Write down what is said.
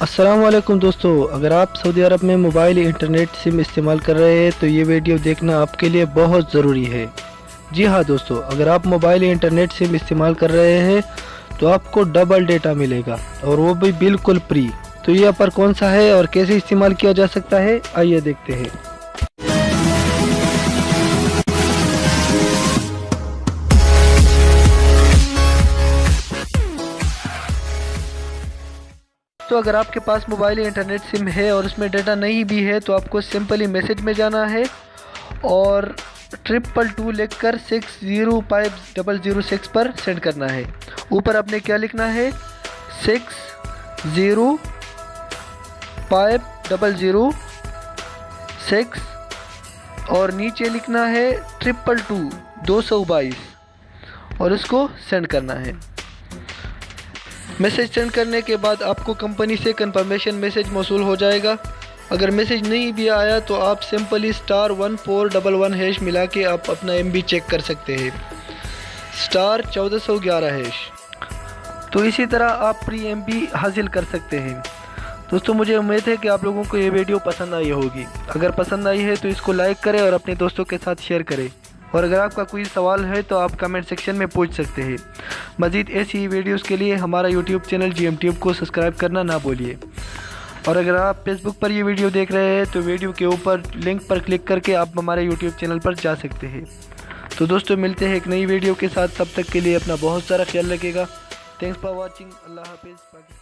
अस्सलाम वालेकुम दोस्तों, अगर आप सऊदी अरब में मोबाइल इंटरनेट सिम इस्तेमाल कर रहे हैं तो ये वीडियो देखना आपके लिए बहुत ज़रूरी है। जी हाँ दोस्तों, अगर आप मोबाइल इंटरनेट सिम इस्तेमाल कर रहे हैं तो आपको डबल डेटा मिलेगा और वो भी बिल्कुल फ्री। तो ये ऑफर कौन सा है और कैसे इस्तेमाल किया जा सकता है, आइए देखते हैं। तो अगर आपके पास मोबाइल इंटरनेट सिम है और उसमें डाटा नहीं भी है तो आपको सिंपली मैसेज में जाना है और 222 लिखकर 605006 पर सेंड करना है। ऊपर आपने क्या लिखना है, 605006 और नीचे लिखना है 222 और उसको सेंड करना है। मैसेज सेंड करने के बाद आपको कंपनी से कंफर्मेशन मैसेज मौसूल हो जाएगा। अगर मैसेज नहीं भी आया तो आप सिंपली *1411# मिला के आप अपना MB चेक कर सकते हैं, *1411#। तो इसी तरह आप फ्री MB हासिल कर सकते हैं। दोस्तों, मुझे उम्मीद है कि आप लोगों को ये वीडियो पसंद आई होगी। अगर पसंद आई है तो इसको लाइक करें और अपने दोस्तों के साथ शेयर करें। और अगर आपका कोई सवाल है तो आप कमेंट सेक्शन में पूछ सकते हैं। मज़ीद ऐसी ही वीडियोस के लिए हमारा यूट्यूब चैनल GMTube को सब्सक्राइब करना ना भूलिए। और अगर आप फेसबुक पर ये वीडियो देख रहे हैं तो वीडियो के ऊपर लिंक पर क्लिक करके आप हमारे यूट्यूब चैनल पर जा सकते हैं। तो दोस्तों, मिलते हैं एक नई वीडियो के साथ। तब तक के लिए अपना बहुत सारा ख्याल रखिएगा। Thanks for watching. अल्लाह हाफिज़।